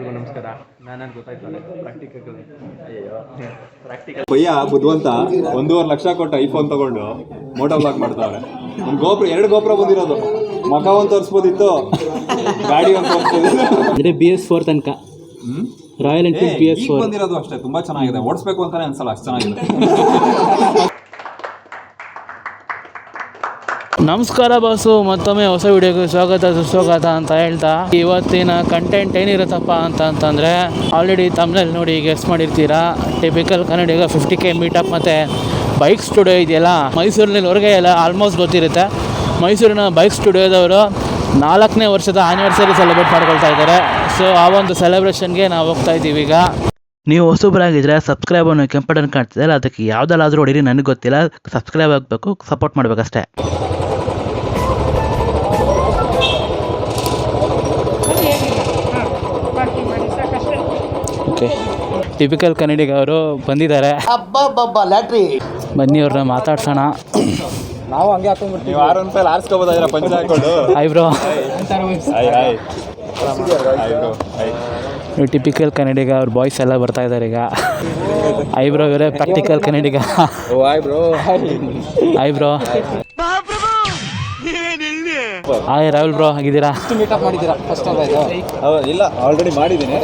ಎಲ್ರಿಗೂ ನಮಸ್ಕಾರ. ನಾನು ಗೊತ್ತಾಯ್ತು ಪ್ರಾಕ್ಟಿಕಲ್ ಭಯ್ಯ ಬುದ್ಧಿವಂತ 1.5 ಲಕ್ಷ ಕೊಟ್ಟು ಐಫೋನ್ ತಗೊಂಡು ಮೋಟೋ ಬ್ಲಾಗ್ ಮಾಡ್ತಾವ್ರೆ. ಒಂದು ಗೋಪುರ 2 ಗೋಪುರ ಬಂದಿರೋದು, ಮಕ ಒಂದು ತೋರಿಸ್ಬೋದಿತ್ತು, ಗಾಡಿ ಒಂದು ತೋರಿಸ್ಬೋದಿತ್ತು. ಅಂದರೆ BS4 ತನಕ ರಾಯಲ್ ಎನ್ಫೀಲ್ಡ್ BS4 ಬಂದಿರೋದು ಅಷ್ಟೇ. ತುಂಬಾ ಚೆನ್ನಾಗಿದೆ, ಓಡಿಸ್ಬೇಕು ಅಂತಾನೆ ಅನ್ಸಲ್ಲ, ಅಷ್ಟು ಚೆನ್ನಾಗಿದೆ. ನಮಸ್ಕಾರ ಬಾಸು, ಮತ್ತೊಮ್ಮೆ ಹೊಸ ವಿಡಿಯೋಗೆ ಸುಸ್ವಾಗತ ಅಂತ ಹೇಳ್ತಾ, ಇವತ್ತಿನ ಕಂಟೆಂಟ್ ಏನಿರುತ್ತಪ್ಪ ಅಂತಂದರೆ ಆಲ್ರೆಡಿ ತಮ್ಮನಲ್ಲಿ ನೋಡಿ ಗೆಸ್ ಮಾಡಿರ್ತೀರಾ. ಟಿಪಿಕಲ್ ಕನ್ನಡಿಗ 50K ಮೀಟಪ್ ಮತ್ತು ಬೈಕ್ ಸ್ಟುಡಿಯೋ ಇದೆಯಲ್ಲ ಮೈಸೂರಿನಲ್ಲಿ ಹೊರಗೆ ಎಲ್ಲ ಆಲ್ಮೋಸ್ಟ್ ಗೊತ್ತಿರುತ್ತೆ. ಮೈಸೂರಿನ ಬೈಕ್ ಸ್ಟುಡಿಯೋದವರು 4ನೇ ವರ್ಷದ ಆ್ಯನಿವರ್ಸರಿ ಸೆಲೆಬ್ರೇಟ್ ಮಾಡ್ಕೊಳ್ತಾ ಇದ್ದಾರೆ. ಸೊ ಆ ಒಂದು ಸೆಲೆಬ್ರೇಷನ್ಗೆ ನಾವು ಹೋಗ್ತಾ ಇದ್ದೀವಿ. ಈಗ ನೀವು ಹೊಸಬರಾಗಿದ್ದರೆ ಸಬ್ಸ್ಕ್ರೈಬ್ ಅನ್ನೋ ಕೆಂಪು ಬಟನ್ ಕಾಣ್ತಿದ್ದಲ್ಲ, ಅದಕ್ಕೆ ಯಾವುದಲ್ಲಾದರೂ ಹೊಡೀರಿ, ನನಗೆ ಗೊತ್ತಿಲ್ಲ. ಸಬ್ಸ್ಕ್ರೈಬ್ ಆಗಬೇಕು, ಸಪೋರ್ಟ್ ಮಾಡಬೇಕಷ್ಟೇ. ಓಕೆ, ಟಿಪಿಕಲ್ ಕನ್ನಡಿಗ ಅವರು ಬಂದಿದ್ದಾರೆ. ಬನ್ನಿ ಅವ್ರನ್ನ ಮಾತಾಡ್ಸೋಣ. ನಾವು ಹಂಗೆ ಹಾಕೊಂಡ್ಬಿಡ್ತೀವಿ. 6 ರೂಪಾಯಿ ಆರಿಸ್ಕೋಬೋದಾಗಿರ ಪಂಚ ಹಾಕೊಂಡು. ಐಬ್ರೋ ಟಿಪಿಕಲ್ ಕನ್ನಡಿಗ ಅವ್ರ ಬಾಯ್ಸ್ ಎಲ್ಲ ಬರ್ತಾ ಇದ್ದಾರೆ ಈಗ. ಐಬ್ರೋ ಇವರೇ ಪ್ರಾಕ್ಟಿಕಲ್ ಕನ್ನಡಿಗ. ಐಬ್ರೋ ಹಾಯ್ ರಾಹುಲ್ ಬ್ರೋ, ಆಗಿದ್ದೀರಾ? ಮೀಟಪ್ ಮಾಡಿದ್ದೀರಾ ಫಸ್ಟ್ ಅಲ್ಲ ಇದು? ಇಲ್ಲ, ಆಲ್ರೆಡಿ ಮಾಡಿದ್ದೀನಿ.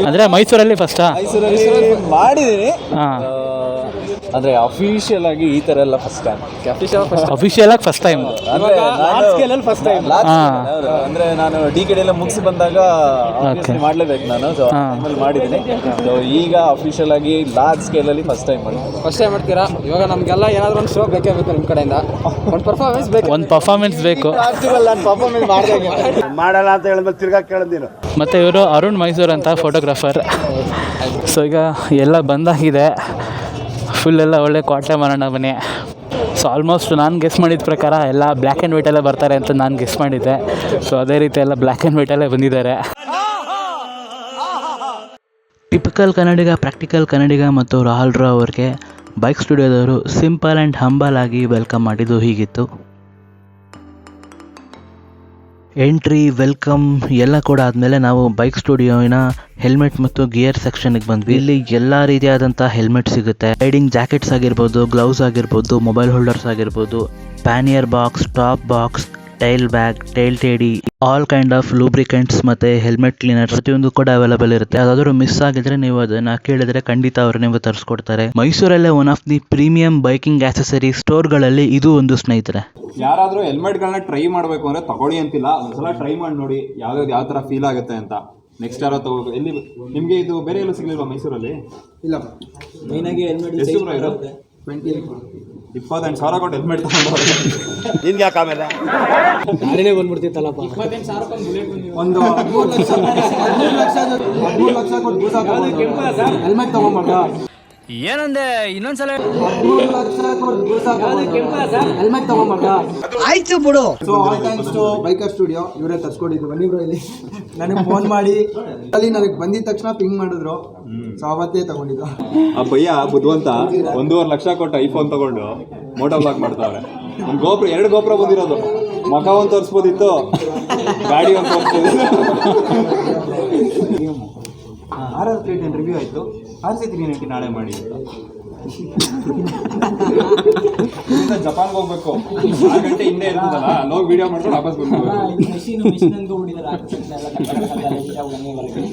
ಅಂದರೆ ಮೈಸೂರಲ್ಲಿ ಫಸ್ಟಾ? ಮೈಸೂರಲ್ಲಿ ಮಾಡಿದ್ದೀನಿ. ಹಾಂ, ಅಂದರೆ ಅಫಿಷಿಯಲ್ ಆಗಿ ಈ ಥರ ಎಲ್ಲ ಫಸ್ಟ್ ಟೈಮ್. ಅಫಿಷಿಯಲ್ ಆಗಿ ಫಸ್ಟ್ ಟೈಮ್. ಅಂದರೆ ನಾನು DKD ಎಲ್ಲ ಮುಗಿಸಿ ಬಂದಾಗ ಮಾಡಲೇಬೇಕು ನಾನು. ಸೊ ಆಮೇಲೆ ಮಾಡಿದ್ದೀನಿ. ಸೊ ಈಗ ಅಫಿಷಿಯಲ್ ಆಗಿ ಲಾರ್ಜ್ ಸ್ಕೇಲಲ್ಲಿ ಫಸ್ಟ್ ಟೈಮ್ ಮಾಡ್ತೀರಾ? ಇವಾಗ ನಮಗೆಲ್ಲ ಏನಾದರೂ ಒಂದು ಶೋ ಬೇಕೇ ಬೇಕು ನಿಮ್ಮ ಕಡೆಯಿಂದ. ಒಂದು ಪರ್ಫಾರ್ಮೆನ್ಸ್ ಬೇಕು. ಮಾಡಲ್ಲ ಅಂತ ಹೇಳಿದ್ಮೇಲೆ ತಿರ್ಗಾ ಕೇಳಿದ್ದೀನು. ಮತ್ತು ಇವರು ಅರುಣ್ ಮೈಸೂರು ಅಂತ ಫೋಟೋಗ್ರಾಫರ್. ಸೊ ಈಗ ಎಲ್ಲ ಬಂದಾಗಿದೆ, ಫುಲ್ ಎಲ್ಲ ಒಳ್ಳೆ ಕ್ವಾಟೆ ಮಾಡೋಣ ಬನ್ನಿ. ಸೊ ಆಲ್ಮೋಸ್ಟ್ ನಾನು ಗೆಸ್ ಮಾಡಿದ ಪ್ರಕಾರ ಎಲ್ಲ ಬ್ಲ್ಯಾಕ್ ಆ್ಯಂಡ್ ವೈಟಲ್ಲೇ ಬರ್ತಾರೆ ಅಂತ ನಾನು ಗೆಸ್ ಮಾಡಿದ್ದೆ. ಸೊ ಅದೇ ರೀತಿ ಎಲ್ಲ ಬ್ಲ್ಯಾಕ್ ಆ್ಯಂಡ್ ವೈಟಲ್ಲೇ ಬಂದಿದ್ದಾರೆ. ಟಿಪಿಕಲ್ ಕನ್ನಡಿಗ, ಪ್ರಾಕ್ಟಿಕಲ್ ಕನ್ನಡಿಗ ಮತ್ತು ರಾಹುಲ್ ರಾವ್ ಅವ್ರಿಗೆ ಬೈಕ್ ಸ್ಟುಡಿಯೋದವರು ಸಿಂಪಲ್ ಆ್ಯಂಡ್ ಹಂಬಲ್ ಆಗಿ ವೆಲ್ಕಮ್ ಮಾಡಿದ್ದು ಹೀಗಿತ್ತು. ಎಂಟ್ರಿ, ವೆಲ್ಕಮ್ ಎಲ್ಲ ಕೂಡ ಆದಮೇಲೆ ನಾವು ಬೈಕ್ ಸ್ಟುಡಿಯೋವಿನ ಹೆಲ್ಮೆಟ್ ಮತ್ತು ಗಿಯರ್ ಸೆಕ್ಷನ್ಗೆ ಬಂದ್ವಿ. ಇಲ್ಲಿ ಎಲ್ಲ ರೀತಿಯಾದಂಥ ಹೆಲ್ಮೆಟ್ ಸಿಗುತ್ತೆ. ರೈಡಿಂಗ್ ಜಾಕೆಟ್ಸ್ ಆಗಿರ್ಬೋದು, ಗ್ಲೌಸ್ ಆಗಿರ್ಬೋದು, ಮೊಬೈಲ್ ಹೋಲ್ಡರ್ಸ್ ಆಗಿರ್ಬೋದು, pannier box, top box, tail bag, tail tidy, all kind of lubricants ಮತ್ತು ಹೆಲ್ಮೆಟ್ ಕ್ಲೀನರ್ ಪ್ರತಿಯೊಂದು ಕೂಡ ಅವೈಲೇಬಲ್ ಇರುತ್ತೆ. ಯಾವ್ದಾದ್ರು ಮಿಸ್ ಆಗಿದ್ರೆ ನೀವು ಅದನ್ನ ಕೇಳಿದ್ರೆ ಖಂಡಿತ ಅವರು ನಿಮಗೆ ತರಿಸ್ಕೊಡ್ತಾರೆ. ಮೈಸೂರಲ್ಲೇ one of the premium biking accessory ಸ್ಟೋರ್ಗಳಲ್ಲಿ ಇದು ಒಂದು, ಸ್ನೇಹಿತರೆ. ಯಾರಾದರೂ ಹೆಲ್ಮೆಟ್ಗಳನ್ನ ಟ್ರೈ ಮಾಡಬೇಕು ಅಂದರೆ ತಗೊಳ್ಳಿ ಅಂತಿಲ್ಲ, ಒಂದ್ಸಲ ಟ್ರೈ ಮಾಡಿ ನೋಡಿ ಯಾವ ಥರ ಫೀಲ್ ಆಗುತ್ತೆ ಅಂತ. ನೆಕ್ಸ್ಟ್ ಯಾರೋ ತಗೋಬೇಕು. ಎಲ್ಲಿ ನಿಮಗೆ ಇದು ಬೇರೆ ಎಲ್ಲೂ ಸಿಗಲಿಲ್ವಾ ಮೈಸೂರಲ್ಲಿ? ಇಲ್ಲ, ಮೇಯ್ನಾಗಿ ಹೆಲ್ಮೆಟ್ ಎಷ್ಟು ರೂಪಾಯಿ ಇರೋದು? 28,000 ಕೊಟ್ಟು ಹೆಲ್ಮೆಟ್ ತಗೊಂಡು ನಿನ್ಗೆ ಯಾಕೆ ಆಮೇಲೆ ನಾನೇ ಬಂದ್ಬಿಡ್ತಿತ್ತಲ್ಲಪ್ಪ. 28,000 ಒಂದು 13 ಲಕ್ಷ ಕೊಟ್ಟು ಹೆಲ್ಮೆಟ್ ತಗೊಂಡ್ಬಂದ. ಏನಂದೆ ಇನ್ನೊಂದ್ಸಲ? 13 ಲಕ್ಷ ಕೊಟ್ಟು ಹೆಲ್ಮೆಟ್ ತಗೊಂಡ್ಬಂದ. ಆಯ್ತು ಬಿಡು. So all thanks to biker studio, ಇವರೇ ತರ್ಸ್ಕೊಂಡಿದ್ದು. ಬನ್ನಿ ಬ್ರೋ, ಇಲ್ಲಿ ನನಗೆ ಫೋನ್ ಮಾಡಿ ಅಲ್ಲಿ ನನಗೆ ಬಂದಿದ ತಕ್ಷಣ ಪಿಂಗ್ ಮಾಡಿದ್ರು. ಸೊ ಅವತ್ತೇ ತಗೊಂಡಿದ್ದು. ಆ ಭಯ್ಯ ಬುದ್ಧಿವಂತ 1.5 ಲಕ್ಷ ಕೊಟ್ಟು ಐಫೋನ್ ತಗೊಂಡು ಮೋಟೋ ಬ್ಲಾಗ್ ಮಾಡ್ತಾವ್ರೆ. ಒಂದು ಗೋಪುರ 2 ಗೋಪುರ ಬಂದಿರೋದು, ಮಕ ಒಂದು ತೋರಿಸ್ಬೋದಿತ್ತು, ಗಾಡಿ ಒಂದು ತೋರಿಸ್ಬೋದಿತ್ತು. RR310 ರಿವ್ಯೂ ಆಯಿತು, RC390 ನಾಳೆ ಮಾಡಿ. ಜಪಾನ್ಗೆ ಹೋಗ್ಬೇಕು, 6 ಗಂಟೆ ಹಿಂದೆ ಇರ್ತದಲ್ಲ, ಅಲ್ಲಿ ಹೋಗಿ ವಿಡಿಯೋ ಮಾಡ್ಕೊಂಡು ವಾಪಸ್ ಬಂದ್ಬೇಕು.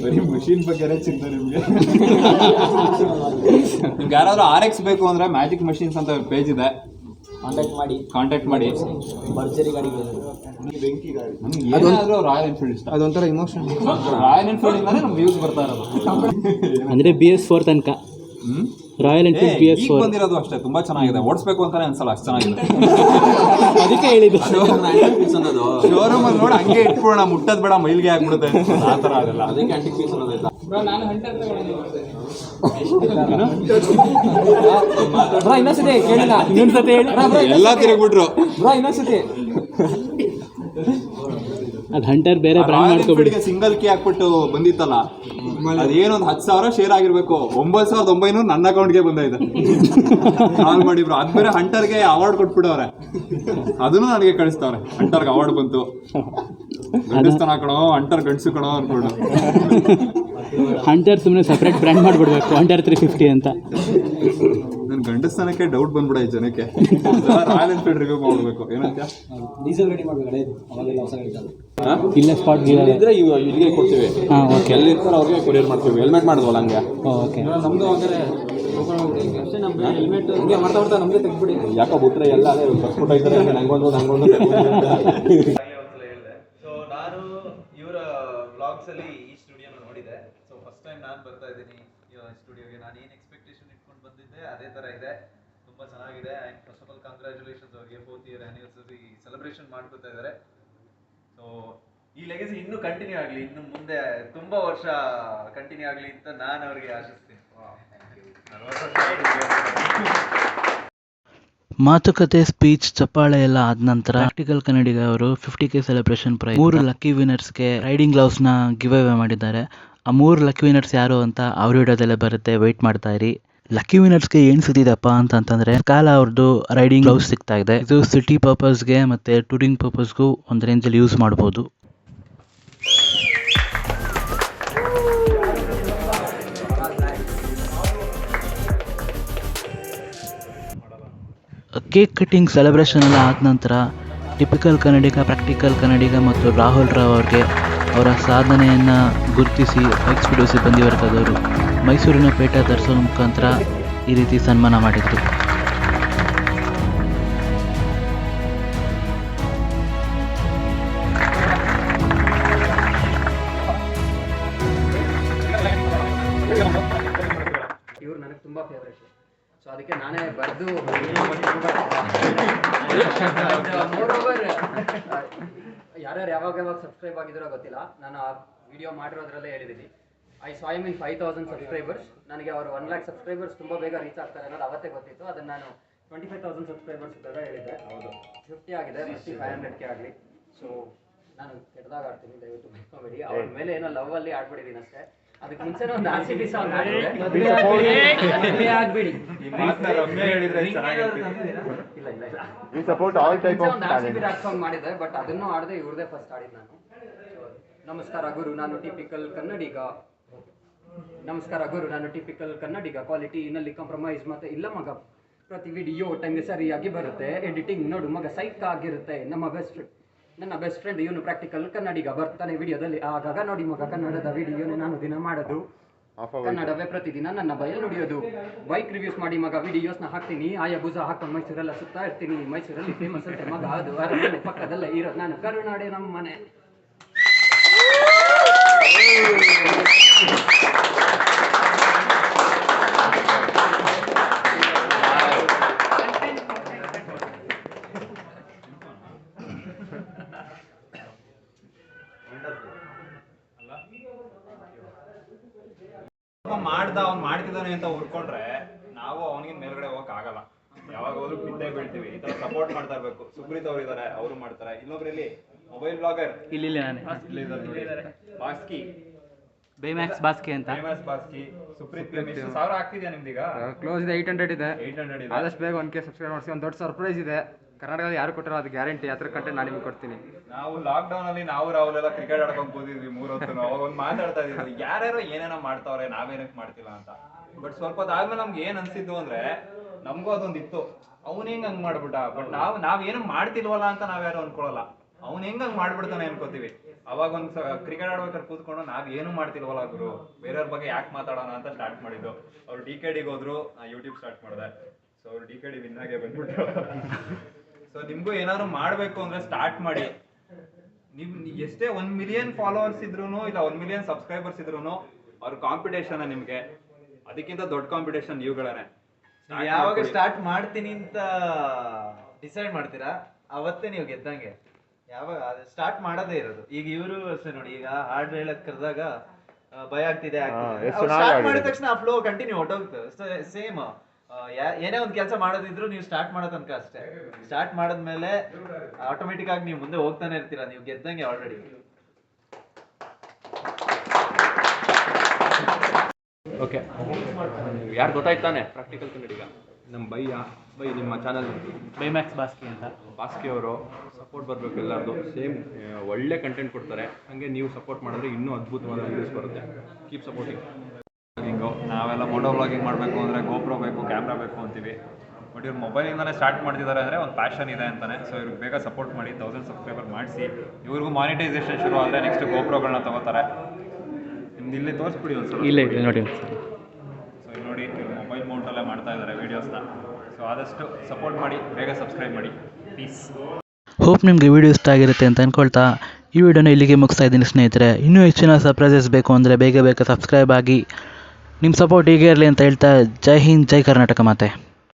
ಬರೀ ಮಷೀನ್ ಬಗ್ಗೆ ಚಿಂತೆ ನಿಮಗೆ. ನಿಮ್ಗೆ ಯಾರಾದರೂ RX ಬೇಕು ಅಂದರೆ ಮ್ಯಾಜಿಕ್ ಮಷೀನ್ಸ್ ಅಂತ ಪೇಜ್ ಇದೆ, ಕಾಂಟ್ಯಾಕ್ಟ್ ಮಾಡಿ. ಭರ್ಜರಿ ಗಾಡಿ, ಬೆಂಕಿ ಗಾಡಿ. ಏನಾದರೂ ರಾಯಲ್ ಎನ್ಫೀಲ್ಡ್ ಇಷ್ಟ. ಅದೊಂಥರ ಇಮೋಷನ್. ರಾಯಲ್ ಎನ್ಫೀಲ್ಡ್ ಇಂದಾನೆ ನಮ್ಗೆ ವ್ಯೂಸ್ ಬರ್ತಾ ಇರೋದು. ಅಂದರೆ BS4 ತನಕ ರಾಯಲ್ ಎನ್ಫೀಲ್ಡ್ BS4 ಬಂದಿರೋದು ಅಷ್ಟೇ. ತುಂಬಾ ಚೆನ್ನಾಗಿದೆ, ಓಡಿಸ್ಬೇಕು ಅಂತಾನೆ ಅನ್ಸಲ್ಲ, ಅಷ್ಟು ಚೆನ್ನಾಗಿದೆ. ಅದಕ್ಕೆ ಹೇಳಿದ್ದು. ಶೋರೂಮ್ ಅಲ್ಲಿ ನೋಡಿ ಹಂಗೆ ಇಟ್ಬಿಡೋಣ, ಮುಟ್ಟದ್ ಬೇಡ, ಮೈಲ್ಗೆ ಆಗ್ಬಿಡುತ್ತೆ, ಆ ಥರ ಆಗಲ್ಲ. ಅದಕ್ಕೆ ಆಂಟಿಕ್ ಪೀಸ್ ಅನ್ನೋದೈತ. ಇನ್ನೊಂದ್ಸತಿ ಕೇಳಿಲ್ಲ, ಇನ್ನೊಂದ್ಸತಿ ಹೇಳಿ. ಎಲ್ಲ ತಿರುಗ್ಬಿಟ್ರು. ಇನ್ನೊಂದ್ಸತಿ ಅದು ಹಂಟರ್ ಬೇರೆ ಬ್ರ್ಯಾಂಡ್ ಮಾಡ್ಕೊಬಿಡಿ. ಸಿಂಗಲ್ ಕೀ ಹಾಕ್ಬಿಟ್ಟು ಬಂದಿತ್ತಲ್ಲ, ಅದೇನೊಂದು 10,000 ಶೇರ್ ಆಗಿರ್ಬೇಕು. 9,900 ನನ್ನ ಅಕೌಂಟ್ಗೆ ಬಂದೈತೆ. ಕಾಲ್ ಮಾಡಿಬ್ರು, ಅದು ಬೇರೆ ಹಂಟರ್ಗೆ ಅವಾರ್ಡ್ ಕೊಟ್ಬಿಟ್ಟವ್ರೆ, ಅದನ್ನು ನನಗೆ ಕಳಿಸ್ತವ್ರೆ. ಹಂಟರ್ಗೆ ಅವಾರ್ಡ್ ಬಂತು. ಗಂಡಸ್ತನ ಕಣೋ ಅಂಟರ್ ಗಂಡಸು ಕಣೋ ಅನ್ಕೊಂಡು. ಹಂಟರ್ ಸುಮ್ಮನೆ ಸಪ್ರೇಟ್ ಬ್ರ್ಯಾಂಡ್ ಮಾಡಿಬಿಡ್ಬೇಕು, ಹಂಟರ್ 350 ಅಂತ. ನನ್ನ ಗಂಡಸ್ತನಕ್ಕೆ ಡೌಟ್ ಬಂದ್ಬಿಡಾಯ್ತು ಜನಕ್ಕೆ. ರಾಯಲ್ ಎನ್ಫೀಲ್ಡ್ ರಿವ್ಯೂ ಮಾಡಬೇಕು ಏನಂತ. ಡೀಸೆಲ್ ರೆಡಿ ಮಾಡಬೇಕು ಹಳೇದು, ಅವಾಗೆಲ್ಲ ಹೊಸ ಗಾಡಿ ಇದ್ದಲ್ಲ. ಇಲ್ಲ ಸ್ಪಾಟ್ ಇದ್ರೆ ಇಲ್ಲಿಗೆ ಕೊಡ್ತೀವಿ. ಹಾಂ ಓಕೆ. ಎಲ್ಲಿ ಇರ್ತಾರೆ ಅವ್ರಿಗೆ ಕೊರಿಯರ್ ಮಾಡ್ತೀವಿ. ಹೆಲ್ಮೆಟ್ ಮಾಡಿದ್ವಲ್ಲ ಹಂಗೆ. ಓಕೆ. ನಮ್ಮದು ಅಂದರೆ ಹೆಲ್ಮೆಟ್ ಹಂಗೆ ಮಾಡ್ತಾ ಮಾಡ್ತಾ ನಮ್ಮದೇ ತೆಗ್ದುಬಿಡಿ. ಯಾಕೋ ಬಿಟ್ರೆ ಎಲ್ಲ ಅದೇ ಕಸ್ಬಿಟ್ಟೈತಾರೆ ಹಂಗೊಂದು ಸೊ ನಾನು ಇವರ ವ್ಲಾಗ್ಸ್ ಅಲ್ಲಿ ಈ ಸ್ಟುಡಿಯೋನ ನೋಡಿದೆ. ಸೊ ಫಸ್ಟ್ ಟೈಮ್ ನಾನು ಬರ್ತಾ ಇದ್ದೀನಿ ಸ್ಟುಡಿಯೋಗೆ. ನಾನು ಏನು ಎಕ್ಸ್ಪೆಕ್ಟೇಷನ್ ಇಟ್ಕೊಂಡು ಬಂದಿದ್ದೆ ಅದೇ ಥರ ಇದೆ, ತುಂಬ ಚೆನ್ನಾಗಿದೆ. And first of all congratulations ಅವ್ರಿಗೆ 4th year ಆ್ಯನಿವರ್ಸರಿ ಸೆಲೆಬ್ರೇಷನ್ ಮಾಡ್ಕೊತಾ ಇದ್ದಾರೆ. ಸೊ ಈ ಲೆಗಸಿ ಇನ್ನೂ ಕಂಟಿನ್ಯೂ ಆಗಲಿ, ಇನ್ನು ಮುಂದೆ ತುಂಬ ವರ್ಷ ಕಂಟಿನ್ಯೂ ಆಗಲಿ ಅಂತ ನಾನು ಅವ್ರಿಗೆ ಆಶಿಸ್ತೀನಿ. ಮಾತುಕತೆ, ಸ್ಪೀಚ್, ಚಪ್ಪಾಳೆ ಎಲ್ಲ ಆದ ನಂತರ ಪ್ರಾಕ್ಟಿಕಲ್ ಕನ್ನಡಿಗ ಅವರು 50K ಸೆಲೆಬ್ರೇಷನ್ ಪ್ರೈಸ್ 3 ಲಕ್ಕಿ ವಿನರ್ಸ್ಗೆ ರೈಡಿಂಗ್ ಗ್ಲೌಸ್ನ ಗಿವ್ ಅವೇ ಮಾಡಿದ್ದಾರೆ. ಆ 3 ಲಕ್ಕಿ ವಿನರ್ಸ್ ಯಾರು ಅಂತ ಅವ್ರ ವಿಡಿಯೋದಲ್ಲೇ ಬರುತ್ತೆ, ವೆಯ್ಟ್ ಮಾಡ್ತಾ ಇರಿ. ಲಕ್ಕಿ ವಿನರ್ಸ್ಗೆ ಏನು ಸಿಗ್ತಿದೆಪ್ಪ ಅಂತಂದರೆ ಕಾಲ ಅವ್ರದ್ದು ರೈಡಿಂಗ್ ಗ್ಲೌಸ್ ಸಿಗ್ತಾ ಇದೆ. ಇದು ಸಿಟಿ ಪರ್ಪಸ್ಗೆ ಮತ್ತು ಟೂರಿಂಗ್ ಪರ್ಪಸ್ಗೂ ಒಂದು ರೇಂಜಲ್ಲಿ ಯೂಸ್ ಮಾಡ್ಬೋದು. ಕೇಕ್ ಕಟ್ಟಿಂಗ್ ಸೆಲೆಬ್ರೇಷನ್ ಎಲ್ಲ ಆದ ನಂತರ ಟಿಪಿಕಲ್ ಕನ್ನಡಿಗ, ಪ್ರಾಕ್ಟಿಕಲ್ ಕನ್ನಡಿಗ ಮತ್ತು ರಾಹುಲ್ ರಾವ್ ಅವ್ರಿಗೆ ಅವರ ಸಾಧನೆಯನ್ನು ಗುರುತಿಸಿ ಬೈಕ್ ಸ್ಪೀಡ್ ಸಿಬ್ಬಂದಿ ವರ್ಗದವರು ಮೈಸೂರಿನ ಪೇಟೆ ಧರಿಸೋ ಮುಖಾಂತರ ಈ ರೀತಿ ಸನ್ಮಾನ ಮಾಡಿದರು. ಇವ್ರು ನನಗೆ ತುಂಬ ಫೇವ್ರೇಟ್. ಸೊ ಅದಕ್ಕೆ ನಾನೇ ಬರೆದು ಮೋರೋವರ್ ಯಾರ್ಯಾರು ಯಾವಾಗ ಸಬ್ಸ್ಕ್ರೈಬ್ ಆಗಿದ್ರೋ ಗೊತ್ತಿಲ್ಲ, ನಾನು ಆ ವಿಡಿಯೋ ಮಾಡಿರೋದ್ರಲ್ಲೇ ಹೇಳಿದ್ದೀನಿ. I saw him in 5000 subscribers. ನನಗೆ ಅವರು 1 lakh ಸಬ್ಸ್ಕ್ರೈಬರ್ಸ್ ತುಂಬ ಬೇಗ ರೀಚ್ ಆಗ್ತಾರೆ ಅನ್ನೋದು ಅವತ್ತೇ ಗೊತ್ತಿತ್ತು. ಅದನ್ನು ನಾನು 25,000 ಸಬ್ಸ್ಕ್ರೈಬರ್ಸ್ ಬೇಗ ಹೇಳಿದ್ದೆ. ಹೌದು, 50 ಆಗಿದೆ, 500K ಆಗಲಿ. ಸೊ ನಾನು ಕೆಟ್ಟದಾಗ ಆಡ್ತೀನಿ, ದಯವಿಟ್ಟು ಬಿಟ್ಕೊಬೇಡಿ. ಅವ್ರ ಮೇಲೆ ಏನೋ ಲವ್ ಅಲ್ಲಿ ಆಡ್ಬಿಟ್ಟಿದ್ದೀನಿ ಅಷ್ಟೇ. ಅದಕ್ಕೆ ಮುಂಚೆನೇ ಒಂದು RCB ಸಾಂಗ್ ಆಗ್ಬಿಡಿ. ಒಂದು RCB ರ್ಯಾಪ್ ಸಾಂಗ್ ಮಾಡಿದ್ದೆ, ಬಟ್ ಅದನ್ನು ಆಡದೆ ಇವ್ರದೇ ಫಸ್ಟ್ ಆಡಿದ್ದು ನಾನು. ನಮಸ್ಕಾರ ಗುರು, ನಾನು ಟಿಪಿಕಲ್ ಕನ್ನಡಿಗ. ನಮಸ್ಕಾರ ಗುರು, ನಾನು ಟಿಪಿಕಲ್ ಕನ್ನಡಿಗ. ಕ್ವಾಲಿಟಿನಲ್ಲಿ ಕಾಂಪ್ರಮೈಸ್ ಮತ್ತೆ ಇಲ್ಲ ಮಗ. ಪ್ರತಿ ವಿಡಿಯೋ ಟೈಮ್ಗೆ ಸರಿಯಾಗಿ ಬರುತ್ತೆ. ಎಡಿಟಿಂಗ್ ನೋಡು ಮಗ ಸೈಕ್ ಆಗಿರುತ್ತೆ. ನನ್ನ ಬೆಸ್ಟ್ ಫ್ರೆಂಡ್ ಇವನು ಪ್ರಾಕ್ಟಿಕಲ್ ಕನ್ನಡಿಗ ಬರ್ತಾನೆ ವಿಡಿಯೋದಲ್ಲಿ. ಆಗಾಗ ನೋಡಿ ಮಗ, ಕನ್ನಡದ ವಿಡಿಯೋನೇ ನಾನು ದಿನ ಮಾಡೋದು. ಕನ್ನಡವೇ ಪ್ರತಿದಿನ ನನ್ನ ಬಯಲು ನುಡಿಯೋದು. ಬೈಕ್ ರಿವ್ಯೂಸ್ ಮಾಡಿ ಮಗ ವಿಡಿಯೋಸ್ನ ಹಾಕ್ತೀನಿ. ಆಯಾ ಭುಜ ಹಾಕೊಂಡು ಮೈಸೂರೆಲ್ಲ ಸುತ್ತಾ ಇರ್ತೀನಿ. ಮೈಸೂರಲ್ಲಿ ಫೇಮಸ್ ಅಂತೆ ಮಗ, ಅದು ಅರಮನೆ ಪಕ್ಕದಲ್ಲೇ ಇರೋದು ನಾನು. ಕರುನಾಡೆ ನಮ್ಮ ಮನೆ. ಅವ್ನು ಮಾಡ್ತಿದ್ದಾನೆ ಅಂತ ಉರ್ಕೊಂಡ್ರೆ ನಾವು ಅವನಿಗೆ ಮೇಲ್ಗಡೆ ಹೋಗಕ್ ಆಗಲ್ಲ. ಯಾವಾಗ ಹೋದ್ರು ಬಿದ್ದೇ ಬೀಳ್ತೀವಿ. ಈ ತರ ಸಪೋರ್ಟ್ ಮಾಡ್ತಾ ಇರ್ಬೇಕು. ಸುಪ್ರೀತ್ ಅವ್ರು ಇದಾರೆ, ಅವರು ಮಾಡ್ತಾರೆ. ಇನ್ನೊಬ್ರಲ್ಲಿ ಮೊಬೈಲ್ ಬ್ಲಾಗರ್ ಇಲ್ಲಿ ನಾನೇ ಬಾಸ್ಕಿ, ಬೇಮ್ಯಾಕ್ಸ್ ಬಾಸ್ಕಿ ಅಂತ. ಬಾಸ್ಕಿ, ಸುಪ್ರೀತ್ 1000 ಆಗ್ತಿದ್ಯಾ ನಿಮ್ದೀಗ? ಕ್ಲೋಸ್ ಇದೆ, 800 ಇದೆ. 800 ಇದೆ. ಆದಷ್ಟು ಬೇಗ 1K ಸಬ್ಸ್ಕ್ರೈಬ್ ಮಾಡಿಸಿ. ಒಂದು ದೊಡ್ಡ ಸರ್ಪ್ರೈಸ್ ಇದೆ, ಕರ್ನಾಟಕದಲ್ಲಿ ಯಾರು ಕೊಟ್ಟರೋ ಅದು ಗ್ಯಾರಂಟಿ. ಆ ಥರ ಕಂಟೆಂಟ್ ನಾನು ನಿಮ್ಗೆ ಕೊಡ್ತೀನಿ. ನಾವು ಲಾಕ್ ಡೌನ್ ಅಲ್ಲಿ ನಾವು ರಾಹುಲೆಲ್ಲ ಕ್ರಿಕೆಟ್ ಆಡ್ಕೊಂಡು ಕೂತಿದ್ವಿ 3 ಹೊತ್ತು. ಅವಾಗ ಒಂದು ಮಾತಾಡ್ತಾ ಇದ್ವಿ, ಯಾರ್ಯಾರೋ ಏನೇನೋ ಮಾಡ್ತಾವ್ರೆ, ನಾವೇನಕ್ಕೆ ಮಾಡ್ತಿಲ್ಲ ಅಂತ. ಬಟ್ ಸ್ವಲ್ಪ ಹೊತ್ತಾದ್ಮೇಲೆ ನಮ್ಗೆ ಏನ್ ಅನ್ಸಿದ್ದು ಅಂದ್ರೆ, ನಮಗೂ ಅದೊಂದು ಇತ್ತು, ಅವ್ನು ಹೆಂಗ್ ಹಂಗ್ ಮಾಡ್ಬಿಟ್ಟ. ಬಟ್ ನಾವೇನು ಮಾಡ್ತಿಲ್ವಲ್ಲ ಅಂತ ನಾವ್ಯಾರು ಅನ್ಕೊಳಲ್ಲ. ಅವ್ನು ಹೆಂಗ್ ಹಂಗ್ ಮಾಡ್ಬಿಡ್ತಾನೆ ಅನ್ಕೋತೀವಿ. ಅವಾಗ ಒಂದು ಕ್ರಿಕೆಟ್ ಆಡ್ಬೇಕಾದ್ರೆ ಕೂತ್ಕೊಂಡು ನಾವ್ ಏನು ಮಾಡ್ತಿಲ್ವಲ್ಲ ಗುರು, ಬೇರೆಯವ್ರ ಬಗ್ಗೆ ಯಾಕೆ ಮಾತಾಡೋಣ ಅಂತ ಸ್ಟಾರ್ಟ್ ಮಾಡಿದ್ದು. ಅವ್ರು DKDಗೆ ಹೋದ್ರು, ನಾ ಯೂಟ್ಯೂಬ್ ಸ್ಟಾರ್ಟ್ ಮಾಡಿದೆ. ಸೊ ಅವ್ರು DKD ವಿನ್ ಆಗೇ ಬಂದ್ಬಿಟ್ರು. ಸೊ ನಿಮ್ಗೂ ಏನಾದ್ರು ಮಾಡ್ಬೇಕು ಅಂದ್ರೆ ಸ್ಟಾರ್ಟ್ ಮಾಡಿ. ನೀವು ಎಷ್ಟೇ 1 million ಫಾಲೋವರ್ಸ್ ಇದ್ರು ಇಲ್ಲ 1 million ಸಬ್ಸ್ಕ್ರೈಬರ್ಸ್ ಇದ್ರು ಅವ್ರ ಕಾಂಪಿಟೇಷನ್ ನಿಮ್ಗೆ. ಅದಕ್ಕಿಂತ ದೊಡ್ಡ ಕಾಂಪಿಟೇಷನ್ ನೀವುಗಳೇ. ಯಾವಾಗ ಸ್ಟಾರ್ಟ್ ಮಾಡ್ತೀನಿ ಅಂತ ಡಿಸೈಡ್ ಮಾಡ್ತೀರಾ ಅವತ್ತೇ ನೀವು ಗೆದ್ದಂಗೆ. ಯಾವಾಗ ಸ್ಟಾರ್ಟ್ ಮಾಡೋದೇ ಇರೋದು. ಈಗ ಇವರು ಅಷ್ಟೇ ನೋಡಿ, ಈಗ ಹಾಡು ಹೇಳಕ್ ಕರೆದಾಗ ಭಯ ಆಗ್ತಿದೆ. ಸ್ಟಾರ್ಟ್ ಮಾಡಿದ ತಕ್ಷಣ ಆ ಫ್ಲೋ ಕಂಟಿನ್ಯೂ ಹೊಟ್ಟೋಗ್ತದೆ. ಸೇಮ್ ಏನೇ ಒಂದು ಕೆಲಸ ಮಾಡೋದಿದ್ರು ನೀವು ಸ್ಟಾರ್ಟ್ ಮಾಡೋ ತನಕ ಅಷ್ಟೇ. ಸ್ಟಾರ್ಟ್ ಮಾಡಿದ್ಮೇಲೆ ಆಟೋಮೆಟಿಕ್ ಆಗಿ ನೀವು ಮುಂದೆ ಹೋಗ್ತಾನೆ ಇರ್ತೀರಾ. ನೀವು ಗೆದ್ದಂಗೆ ಆಲ್ರೆಡಿ. ಓಕೆ, ಯಾರು ಗೊತ್ತಾಯ್ತಾನೆ ಪ್ರಾಕ್ಟಿಕಲ್ ಕನ್ನಡಿಗ? ನಮ್ಮ ಬೈ ನಿಮ್ಮ ಚಾನಲ್ ಬೈಮ್ಯಾಕ್ಸ್ ಬಾಸ್ಕಿ ಅಂತ. ಬಾಸ್ಕಿ ಅವರು ಸಪೋರ್ಟ್ ಬರಬೇಕು ಎಲ್ಲರದು. ಸೇಮ್ ಒಳ್ಳೆ ಕಂಟೆಂಟ್ ಕೊಡ್ತಾರೆ. ಹಾಗೆ ನೀವು ಸಪೋರ್ಟ್ ಮಾಡಿದ್ರೆ ಇನ್ನೂ ಅದ್ಭುತವಾದ ವೀಡಿಯೋಸ್ ಬರುತ್ತೆ. Keep supporting. ನಾವೆಲ್ಲ ಮೋಟೋ ವ್ಲಾಗಿಂಗ್ ಮಾಡಬೇಕು ಅಂದರೆ ಗೋಪ್ರೋ ಬೇಕು, ಕ್ಯಾಮ್ರಾ ಬೇಕು ಅಂತೀವಿ. ಬಟ್ ಇವ್ರು ಮೊಬೈಲಿಂದಲೇ ಸ್ಟಾರ್ಟ್ ಮಾಡ್ತಿದ್ದಾರೆ ಅಂದರೆ ಒಂದು ಪ್ಯಾಷನ್ ಇದೆ ಅಂತಾನೆ. ಸೊ ಇವ್ರಿಗೆ ಬೇಗ ಸಪೋರ್ಟ್ ಮಾಡಿ 1000 ಸಬ್ಸ್ಕ್ರೈಬರ್ ಮಾಡಿಸಿ. ಇವ್ರಿಗೂ ಮಾನಿಟೈಸೇಷನ್ ಶುರು ಆದರೆ ನೆಕ್ಸ್ಟ್ ಗೋಪ್ರೋಗಳನ್ನ ತಗೋತಾರೆ. ನಿಮ್ದು ಇಲ್ಲಿ ತೋರಿಸ್ಬಿಡಿ ಒಂದು ಸಲ. ಇಲ್ಲೇ ಇದೆ ನೋಡಿ. ಸೊ ಇಲ್ಲಿ ನೋಡಿ, ಇವ್ರು ಮೊಬೈಲ್ ಮೌಂಟಲ್ಲೇ ಮಾಡ್ತಾ ಇದ್ದಾರೆ ವೀಡಿಯೋಸ್ನ. ಸೊ ಆದಷ್ಟು ಸಪೋರ್ಟ್ ಮಾಡಿ, ಬೇಗ ಸಬ್ಸ್ಕ್ರೈಬ್ ಮಾಡಿ. ಪೀಸ್. ಹೋಪ್ ನಿಮಗೆ ವಿಡಿಯೋ ಇಷ್ಟ ಆಗಿರುತ್ತೆ ಅಂತ ಅಂದ್ಕೊಳ್ತಾ ಈ ವಿಡಿಯೋನ ಇಲ್ಲಿಗೆ ಮುಗಿಸ್ತಾ ಇದ್ದೀನಿ ಸ್ನೇಹಿತರೆ. ಇನ್ನೂ ಹೆಚ್ಚಿನ ಸರ್ಪ್ರೈಸಸ್ ಬೇಕು ಅಂದರೆ ಬೇಗ ಸಬ್ಸ್ಕ್ರೈಬ್ ಆಗಿ ನಿಮ್ಮ ಸಪೋರ್ಟ್ ಹೀಗೆ ಇರಲಿ ಅಂತ ಹೇಳ್ತಾ ಜೈ ಹಿಂದ್, ಜೈ ಕರ್ನಾಟಕ ಮಾತೆ.